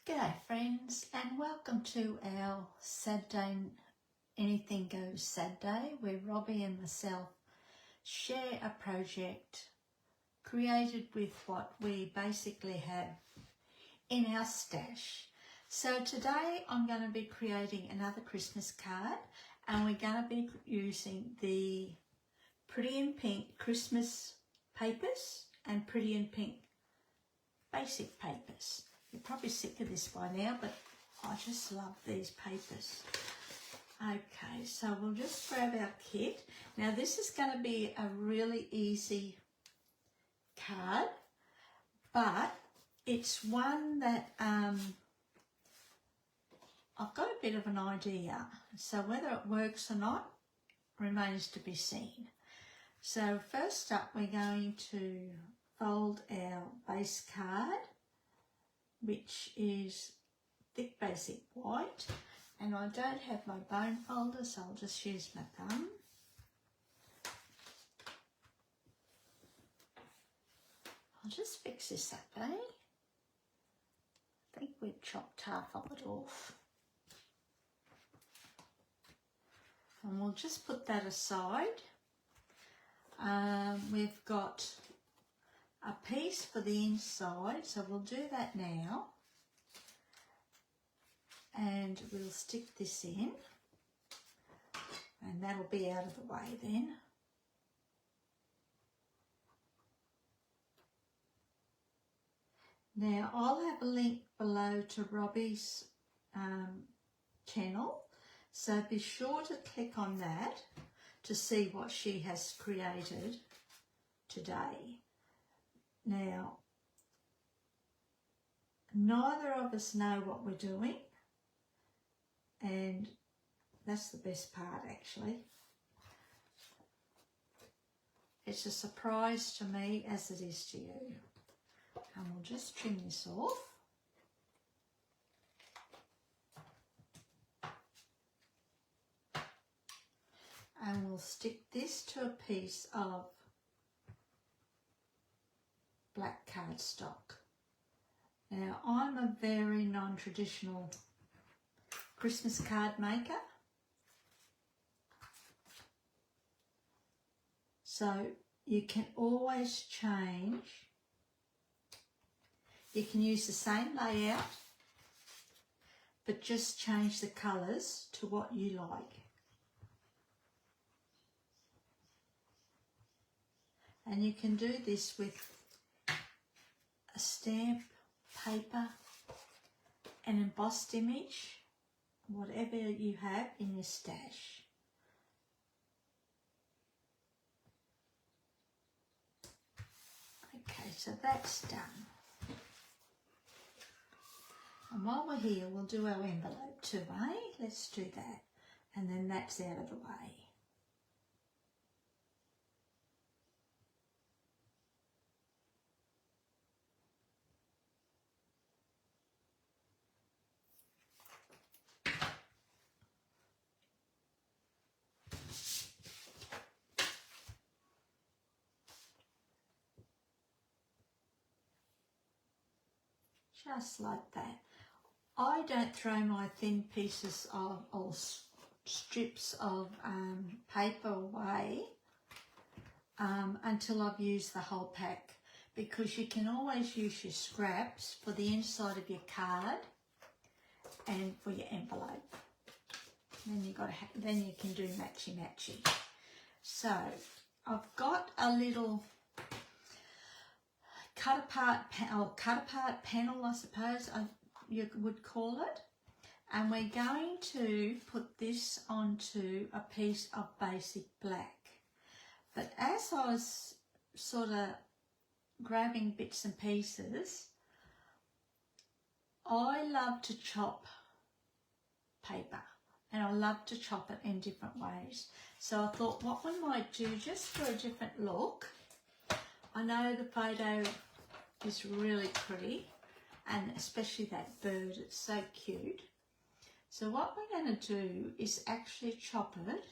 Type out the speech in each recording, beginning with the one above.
G'day friends, and welcome to our Saturday Anything Goes Saturday, where Robbie and myself share a project created with what we basically have in our stash. So today I'm going to be creating another Christmas card, and we're going to be using the Pretty in Pink Christmas papers and Pretty in Pink basic papers. You're probably sick of this by now, but I just love these papers. Okay, so we'll just grab our kit. Now this is going to be a really easy card, but it's one that I've got a bit of an idea. So whether it works or not remains to be seen. So first up, we're going to fold our base card, which is thick basic white, and I don't have my bone folder, so I'll just use my thumb. I'll just fix this up, eh? I think we've chopped half of it off. And we'll just put that aside. We've got a piece for the inside, so we'll do that now, and we'll stick this in, and that'll be out of the way then. Now I'll have a link below to Robbie's channel, so be sure to click on that to see what she has created today. Now, neither of us know what we're doing, and that's the best part actually. It's a surprise to me as it is to you. And we'll just trim this off. And we'll stick this to a piece of black cardstock. Now I'm a very non-traditional Christmas card maker, so you can always change. You can use the same layout, but just change the colours to what you like. And you can do this with a stamp, paper, an embossed image, whatever you have in your stash. Okay, so that's done. And while we're here, we'll do our envelope too, eh? Let's do that. And then that's out of the way. Just like that. I don't throw my thin pieces of or strips of paper away until I've used the whole pack, because you can always use your scraps for the inside of your card and for your envelope. Then you can do matchy. So I've got a little cut apart panel, I suppose you would call it, and we're going to put this onto a piece of basic black. But as I was sort of grabbing bits and pieces, I love to chop paper, and I love to chop it in different ways. So I thought what we might do, just for a different look, I know the photo is really pretty, and especially that bird, it's so cute. So what we're going to do is actually chop it,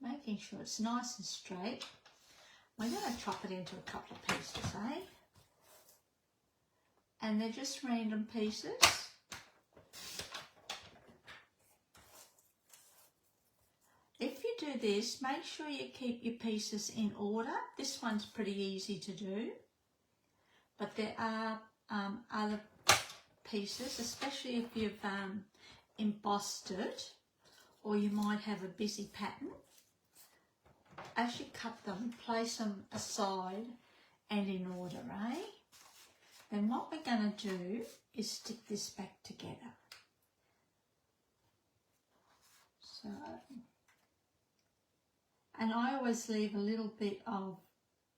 making sure it's nice and straight. We're going to chop it into a couple of pieces, eh? and they're just random pieces. If you do this, make sure you keep your pieces in order. This one's pretty easy to do, but there are other pieces, especially if you've embossed it, or you might have a busy pattern. As you cut them, place them aside and in order, eh? Then what we're going to do is stick this back together. So, and I always leave a little bit of,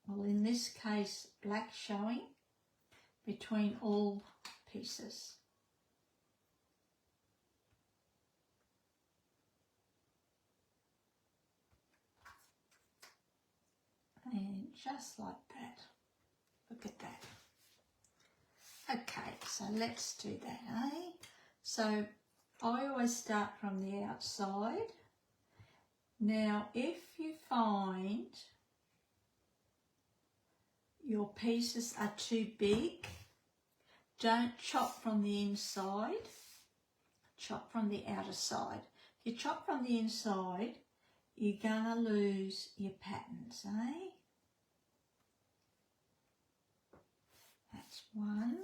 well, in this case, black showing between all pieces. And just like that. Look at that. Okay, so let's do that, eh? So I always start from the outside. Now, if you find your pieces are too big, don't chop from the inside, chop from the outer side. If you chop from the inside, you're gonna lose your patterns, eh? That's one.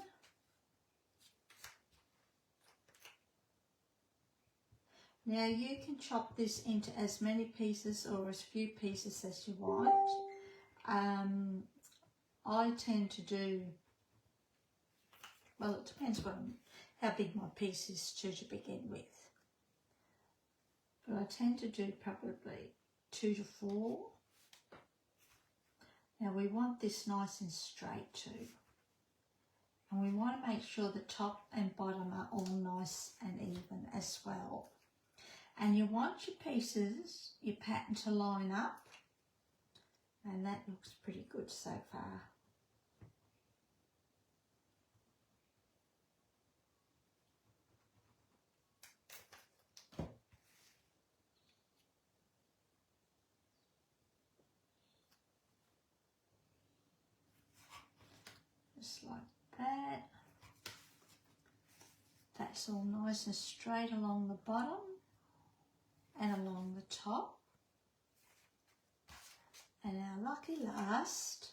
Now you can chop this into as many pieces or as few pieces as you want. I tend to do, well, it depends how big my piece is to begin with. But I tend to do probably 2 to 4. Now we want this nice and straight too. And we want to make sure the top and bottom are all nice and even as well. And you want your pieces, your pattern to line up. And that looks pretty good so far. Just like that. That's all nice and straight along the bottom and along the top. And our lucky last,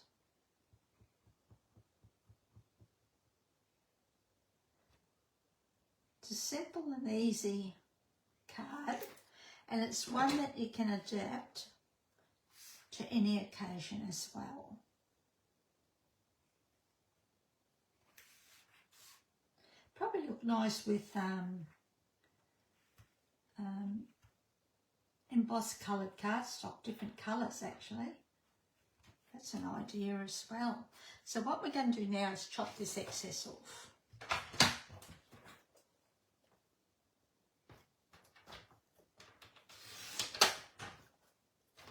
it's a simple and easy card, and it's one that you can adapt to any occasion as well. Probably look nice with embossed coloured cardstock, different colours actually. That's an idea as well. So what we're going to do now is chop this excess off.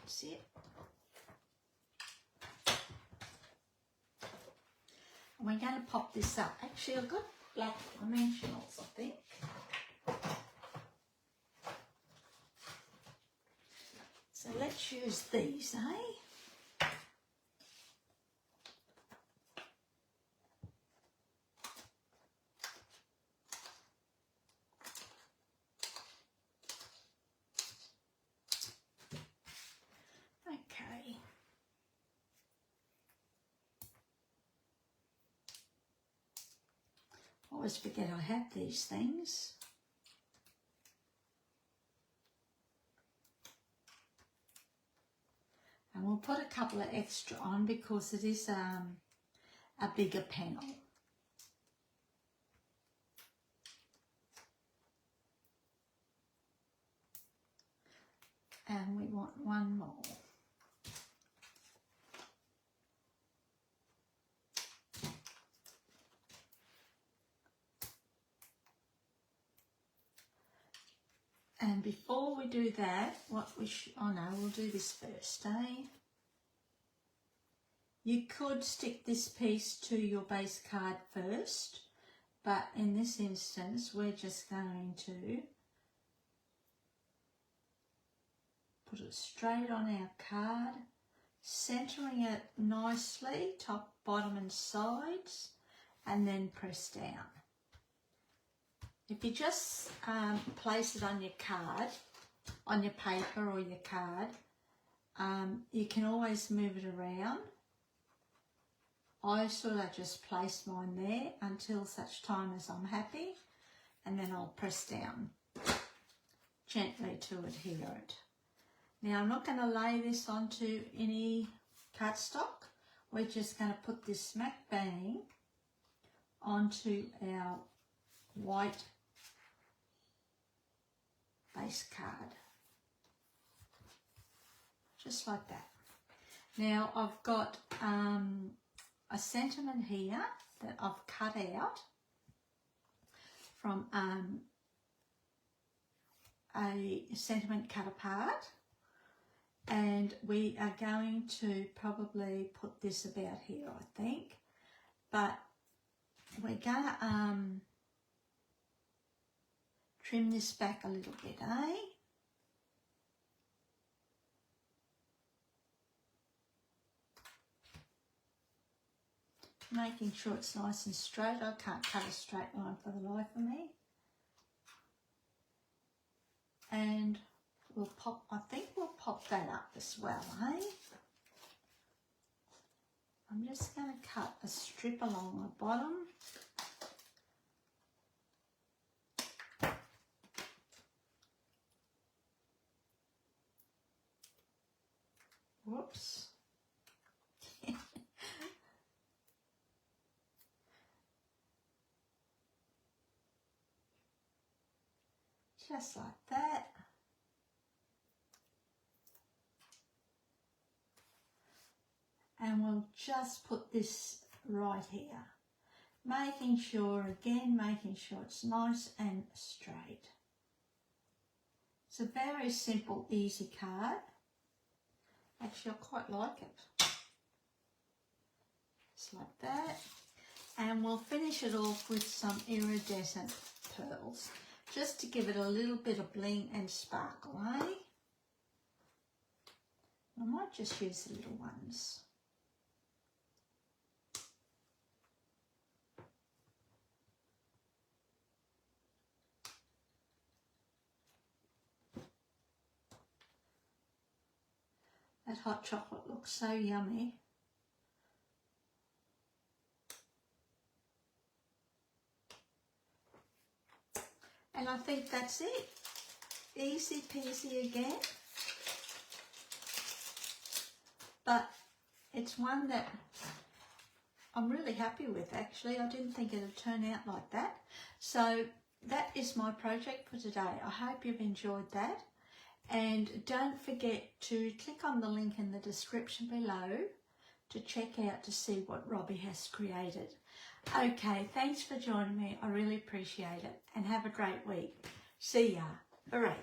That's it. And we're going to pop this up. Actually, I've got black dimensionals, I think. So let's use these, eh? Okay. I always forget I have these things. And we'll put a couple of extra on because it is a bigger panel. And we want one more. And before we do that, oh no, we'll do this first, eh? You could stick this piece to your base card first, but in this instance, we're just going to put it straight on our card, centering it nicely, top, bottom and sides, and then press down. If you just place it on your card, on your paper or your card, you can always move it around. I sort of just place mine there until such time as I'm happy, and then I'll press down gently to adhere it. Now I'm not going to lay this onto any cardstock. We're just going to put this smack bang onto our white base card. Just like that. Now I've got a sentiment here that I've cut out from a sentiment cut apart, and we are going to probably put this about here, I think, but we're going to trim this back a little bit, eh? Making sure it's nice and straight. I can't cut a straight line for the life of me. And we'll pop, I think we'll pop that up as well, eh? I'm just going to cut a strip along the bottom. Whoops. Just like that. And we'll just put this right here. Making sure it's nice and straight. It's a very simple, easy card. Actually, I quite like it. Just like that. And we'll finish it off with some iridescent pearls, just to give it a little bit of bling and sparkle, eh? I might just use the little ones. That hot chocolate looks so yummy. And I think that's it. Easy peasy again. But it's one that I'm really happy with, actually. I didn't think it would turn out like that. So that is my project for today. I hope you've enjoyed that. And don't forget to click on the link in the description below to check out to see what Robbie has created. Okay, thanks for joining me. I really appreciate it. And have a great week. See ya. Hooray.